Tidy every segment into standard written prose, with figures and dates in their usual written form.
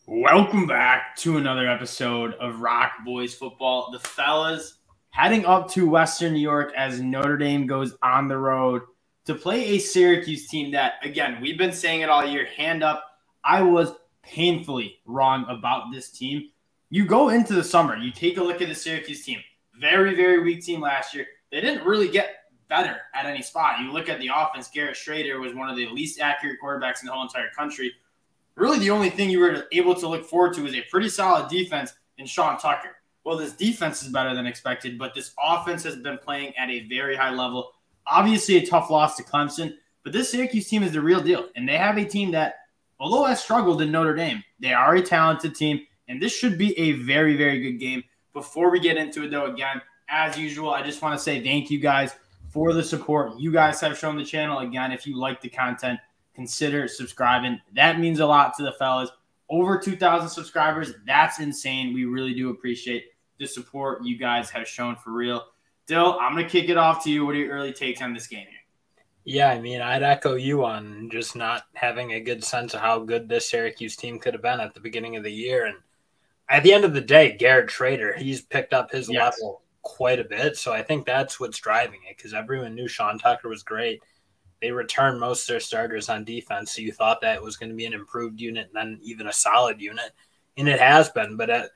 Welcome back to another episode of ROC Boys Football. The fellas heading up to Western New York as Notre Dame goes on the road to play a Syracuse team that, again, we've been saying it all year, hand up. I was painfully wrong about this team. You go into the summer, you take a look at the Syracuse team. Very, very weak team last year. They didn't really get better at any spot. You look at the offense, Garrett Schrader was one of the least accurate quarterbacks in the whole entire country. Really, the only thing you were able to look forward to is a pretty solid defense in Sean Tucker. Well, this defense is better than expected, but this offense has been playing at a very high level. Obviously, a tough loss to Clemson, but this Syracuse team is the real deal. And they have a team that, although has struggled in Notre Dame, they are a talented team, and this should be a very, very good game. Before we get into it, though, again, as usual, I just want to say thank you guys for the support you guys have shown the channel. Again, if you like the content, consider subscribing. That means a lot to the fellas. Over 2,000 subscribers. That's insane. We really do appreciate the support you guys have shown for real. Dill, I'm going to kick it off to you. What are your early takes on this game here? Yeah, I mean, I'd echo you on just not having a good sense of how good this Syracuse team could have been at the beginning of the year. And at the end of the day, Garrett Schrader, he's picked up his level quite a bit. So I think that's what's driving it, because everyone knew Sean Tucker was great. They returned most of their starters on defense, so you thought that it was going to be an improved unit and then even a solid unit, and it has been. But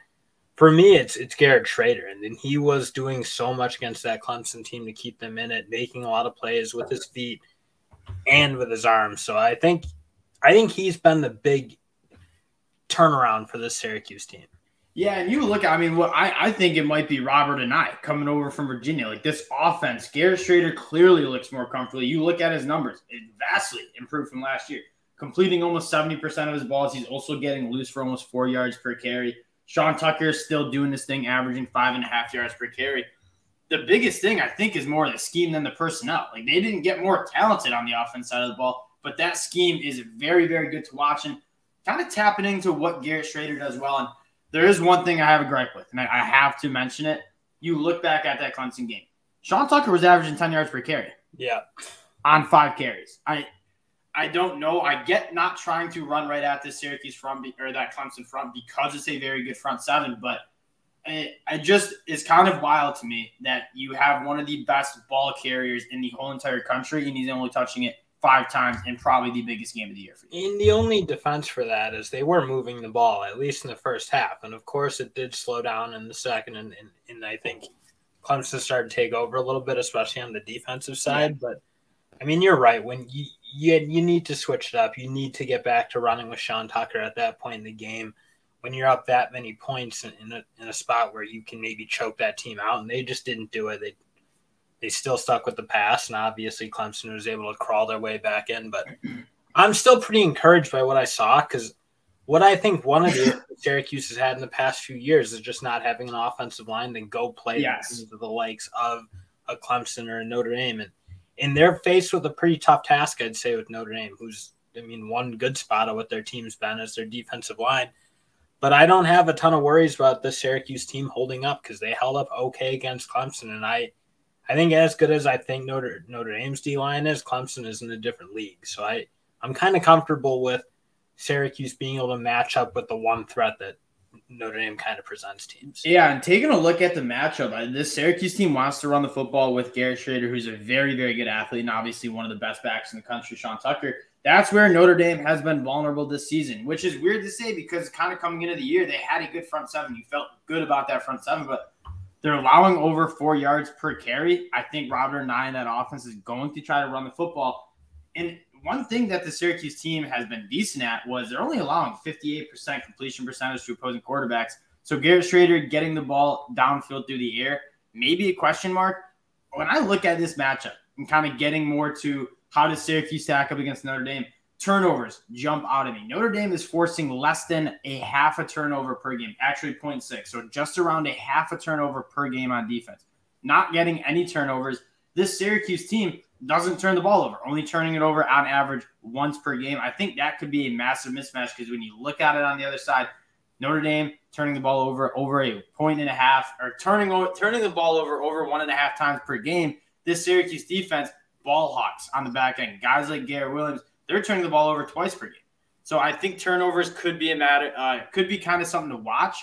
for me, it's Garrett Schrader, and then he was doing so much against that Clemson team to keep them in it, making a lot of plays with his feet and with his arms. So I think he's been the big turnaround for this Syracuse team. Yeah, and you look, I mean, I think it might be Robert and I coming over from Virginia. Like this offense, Garrett Schrader clearly looks more comfortable. You look at his numbers, it vastly improved from last year. Completing almost 70% of his balls. He's also getting loose for almost 4 yards per carry. Sean Tucker is still doing this thing, averaging 5.5 yards per carry. The biggest thing, I think, is more the scheme than the personnel. Like they didn't get more talented on the offense side of the ball, but that scheme is very, very good to watch and kind of tapping into what Garrett Schrader does well. And there is one thing I have a gripe with, and I have to mention it. You look back at that Clemson game. Sean Tucker was averaging 10 yards per carry. Yeah. On 5 carries. I don't know. I get not trying to run right at this Syracuse front or that Clemson front because it's a very good front seven, but it's kind of wild to me that you have one of the best ball carriers in the whole entire country, and he's only touching it 5 times in probably the biggest game of the year for you. And the only defense for that is they were moving the ball, at least in the first half. And, of course, it did slow down in the second. And I think Clemson started to take over a little bit, especially on the defensive side. Yeah. But, I mean, you're right. When you need to switch it up. You need to get back to running with Sean Tucker at that point in the game when you're up that many points in a spot where you can maybe choke that team out. And they just didn't do it. They still stuck with the pass, and obviously Clemson was able to crawl their way back in. But I'm still pretty encouraged by what I saw, because what I think one of the Syracuse has had in the past few years is just not having an offensive line that go play into the likes of a Clemson or a Notre Dame. And they're faced with a pretty tough task, I'd say, with Notre Dame, who's, I mean, one good spot of what their team's been is their defensive line. But I don't have a ton of worries about this Syracuse team holding up, because they held up okay against Clemson, and I think as good as I think Notre Dame's D-line is, Clemson is in a different league. So I'm kind of comfortable with Syracuse being able to match up with the one threat that Notre Dame kind of presents teams. Yeah, and taking a look at the matchup, this Syracuse team wants to run the football with Garrett Schrader, who's a very, very good athlete and obviously one of the best backs in the country, Sean Tucker. That's where Notre Dame has been vulnerable this season, which is weird to say because kind of coming into the year, they had a good front seven. You felt good about that front seven, but they're allowing over 4 yards per carry. I think Robert and I in that offense is going to try to run the football. And one thing that the Syracuse team has been decent at was they're only allowing 58% completion percentage to opposing quarterbacks. So Garrett Schrader getting the ball downfield through the air, maybe a question mark. When I look at this matchup and kind of getting more to how does Syracuse stack up against Notre Dame, turnovers jump out at me. Notre Dame is forcing less than a half a turnover per game, actually 0.6. So just around a half a turnover per game on defense. Not getting any turnovers. This Syracuse team doesn't turn the ball over, only turning it over on average once per game. I think that could be a massive mismatch because when you look at it on the other side, Notre Dame turning the ball over a 1.5, or turning the ball over 1.5 times per game. This Syracuse defense, ball hawks on the back end. Guys like Garrett Williams, they're turning the ball over twice per game. So I think turnovers could be could be kind of something to watch.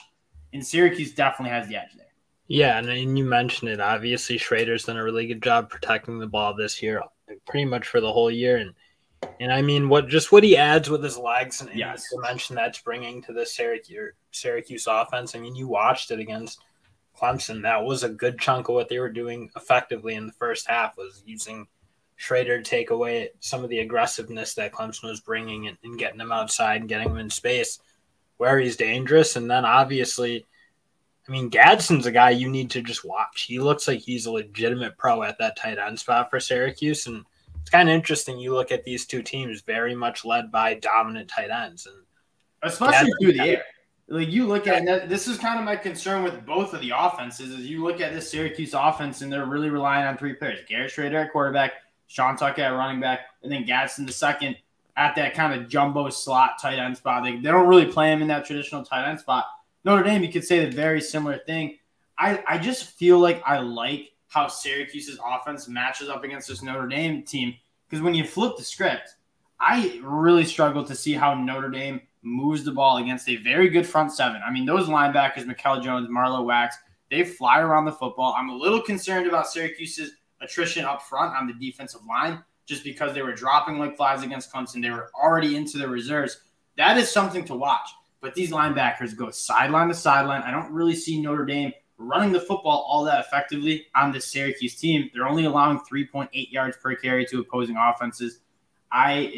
And Syracuse definitely has the edge there. Yeah, and you mentioned it. Obviously, Schrader's done a really good job protecting the ball this year, pretty much for the whole year. And I mean, what he adds with his legs and the dimension that's bringing to the Syracuse offense. I mean, you watched it against Clemson. That was a good chunk of what they were doing effectively in the first half, was using Schrader to take away some of the aggressiveness that Clemson was bringing and getting him outside and getting him in space where he's dangerous. And then obviously, I mean, Gadsden's a guy you need to just watch. He looks like he's a legitimate pro at that tight end spot for Syracuse. And it's kind of interesting. You look at these two teams very much led by dominant tight ends. And especially through the air. Like you look at – this is kind of my concern with both of the offenses is you look at this Syracuse offense and they're really relying on three players. Garrett Schrader at quarterback, Sean Tucker at running back, and then Gadsden the second at that kind of jumbo slot tight end spot. They don't really play him in that traditional tight end spot. Notre Dame, you could say the very similar thing. I just feel like I like how Syracuse's offense matches up against this Notre Dame team because when you flip the script, I really struggle to see how Notre Dame moves the ball against a very good front seven. I mean, those linebackers, Mikel Jones, Marlo Wax, they fly around the football. I'm a little concerned about Syracuse's attrition up front on the defensive line just because they were dropping like flies against Clemson. They were already into the reserves. That is something to watch. But these linebackers go sideline to sideline. I don't really see Notre Dame running the football all that effectively on this Syracuse team. They're only allowing 3.8 yards per carry to opposing offenses.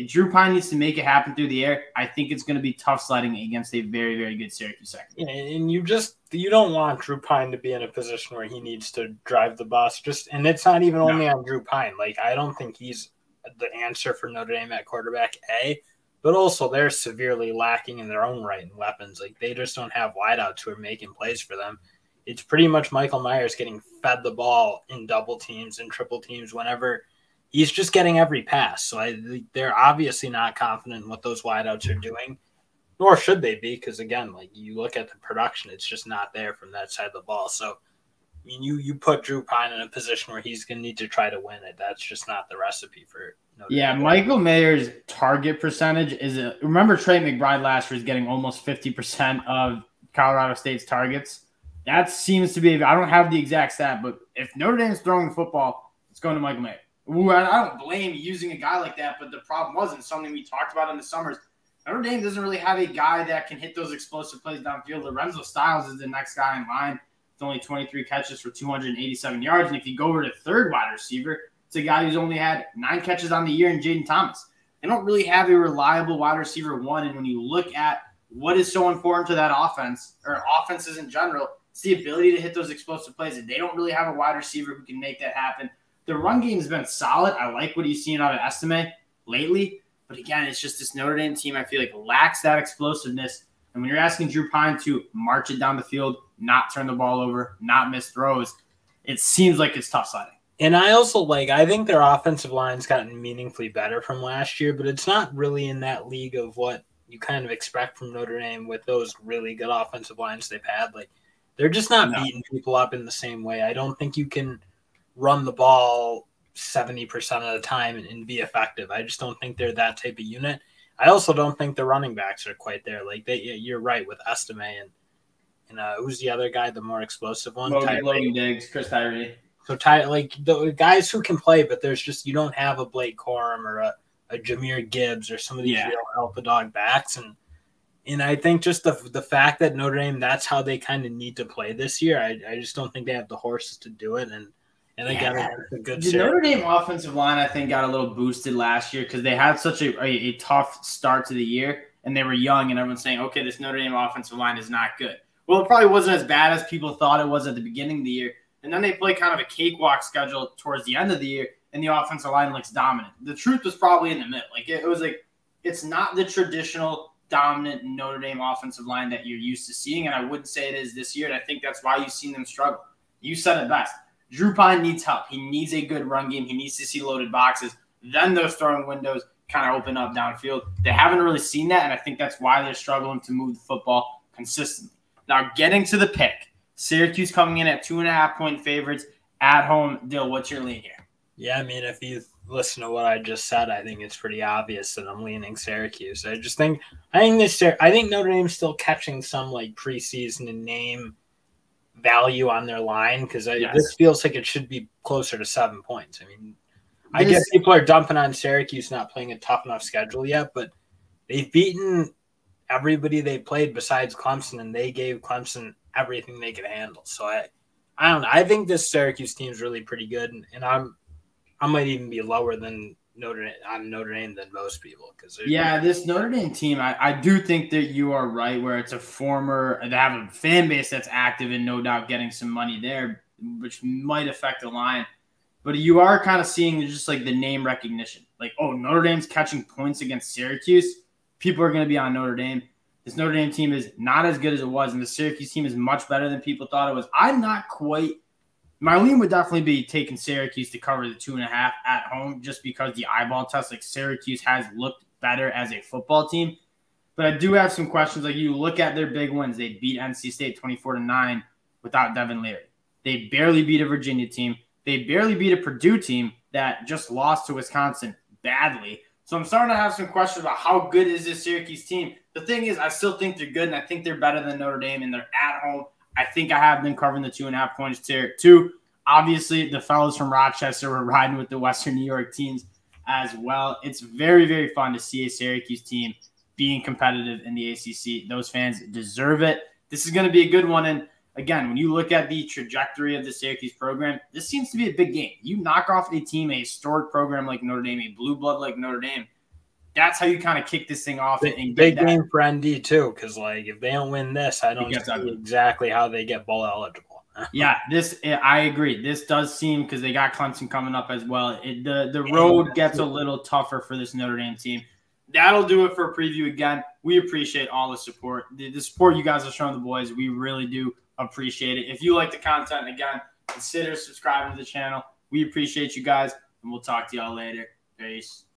Drew Pine needs to make it happen through the air. I think it's going to be tough sledding against a very, very good Syracuse secondary. Yeah, and you don't want Drew Pine to be in a position where he needs to drive the bus. And it's not even only on Drew Pine. Like, I don't think he's the answer for Notre Dame at quarterback, but also they're severely lacking in their own right in weapons. Like, they just don't have wideouts who are making plays for them. It's pretty much Michael Myers getting fed the ball in double teams and triple teams whenever he's just getting every pass. So they're obviously not confident in what those wideouts are doing, nor should they be, because, again, like you look at the production, it's just not there from that side of the ball. So, I mean, you put Drew Pine in a position where he's going to need to try to win it. That's just not the recipe for Notre Dame. Michael Mayer's target percentage remember Trey McBride last year was getting almost 50% of Colorado State's targets. That seems to be, I don't have the exact stat, but if Notre Dame's throwing the football, it's going to Michael Mayer. I don't blame using a guy like that, but the problem wasn't something we talked about in the summers. Notre Dame doesn't really have a guy that can hit those explosive plays downfield. Lorenzo Styles is the next guy in line. It's only 23 catches for 287 yards. And if you go over to third wide receiver, it's a guy who's only had 9 catches on the year in Jaden Thomas. They don't really have a reliable wide receiver one. And when you look at what is so important to that offense, or offenses in general, it's the ability to hit those explosive plays. And they don't really have a wide receiver who can make that happen. The run game has been solid. I like what he's seen out of Estime lately. But again, it's just this Notre Dame team I feel like lacks that explosiveness. And when you're asking Drew Pine to march it down the field, not turn the ball over, not miss throws, it seems like it's tough sledding. And I also I think their offensive line's gotten meaningfully better from last year, but it's not really in that league of what you kind of expect from Notre Dame with those really good offensive lines they've had. Like, they're just not beating people up in the same way. I don't think you can run the ball 70% of the time and be effective. I just don't think they're that type of unit. I also don't think the running backs are quite there. Like, you're right with Estime and who's the other guy, the more explosive one? Logan Diggs, Chris Tyree. So, the guys who can play, but there's just, you don't have a Blake Corum or a Jahmyr Gibbs or some of these real alpha dog backs. And I think just the fact that Notre Dame, that's how they kind of need to play this year. I just don't think they have the horses to do it. And again, a good the Notre Dame offensive line, I think, got a little boosted last year because they had such a tough start to the year, and they were young, and everyone's saying, okay, this Notre Dame offensive line is not good. Well, it probably wasn't as bad as people thought it was at the beginning of the year, and then they play kind of a cakewalk schedule towards the end of the year, and the offensive line looks dominant. The truth was probably in the middle. It's not the traditional dominant Notre Dame offensive line that you're used to seeing, and I wouldn't say it is this year, and I think that's why you've seen them struggle. You said it best. Drew Pine needs help. He needs a good run game. He needs to see loaded boxes. Then those throwing windows kind of open up downfield. They haven't really seen that, and I think that's why they're struggling to move the football consistently. Now, getting to the pick. Syracuse coming in at 2.5-point favorites at home. Dill, what's your lean here? Yeah, I mean, if you listen to what I just said, I think it's pretty obvious that I'm leaning Syracuse. I think Notre Dame's still catching some like preseason and name value on their line because this feels like it should be closer to 7 points. I mean, I guess people are dumping on Syracuse not playing a tough enough schedule yet, but they've beaten everybody they played besides Clemson, and they gave Clemson everything they could handle. So I don't know. I think this Syracuse team is really pretty good, and I might even be lower than Notre Dame than most people this Notre Dame team, I do think that you are right. Where it's they have a fan base that's active and no doubt getting some money there, which might affect the line. But you are kind of seeing just like the name recognition, like Notre Dame's catching points against Syracuse. People are going to be on Notre Dame. This Notre Dame team is not as good as it was, and the Syracuse team is much better than people thought it was. I'm not quite. My lean would definitely be taking Syracuse to cover the 2.5 at home just because the eyeball test, like Syracuse has looked better as a football team. But I do have some questions. Like you look at their big wins. They beat NC State 24-9 without Devin Leary. They barely beat a Virginia team. They barely beat a Purdue team that just lost to Wisconsin badly. So I'm starting to have some questions about how good is this Syracuse team. The thing is, I still think they're good, and I think they're better than Notre Dame, and they're at home. I think I have them covering the 2.5 points tier too. Obviously, the fellows from Rochester were riding with the Western New York teams as well. It's very, very fun to see a Syracuse team being competitive in the ACC. Those fans deserve it. This is going to be a good one. And again, when you look at the trajectory of the Syracuse program, this seems to be a big game. You knock off a team, a historic program like Notre Dame, a blue blood like Notre Dame. That's how you kind of kick this thing off. Big game for ND too, because like if they don't win this, I don't see exactly how they get bowl eligible. I agree. This does seem because they got Clemson coming up as well. The road gets a little tougher for this Notre Dame team. That'll do it for a preview again. We appreciate all the support. The support you guys are showing the boys, we really do appreciate it. If you like the content, again, consider subscribing to the channel. We appreciate you guys, and we'll talk to y'all later. Peace.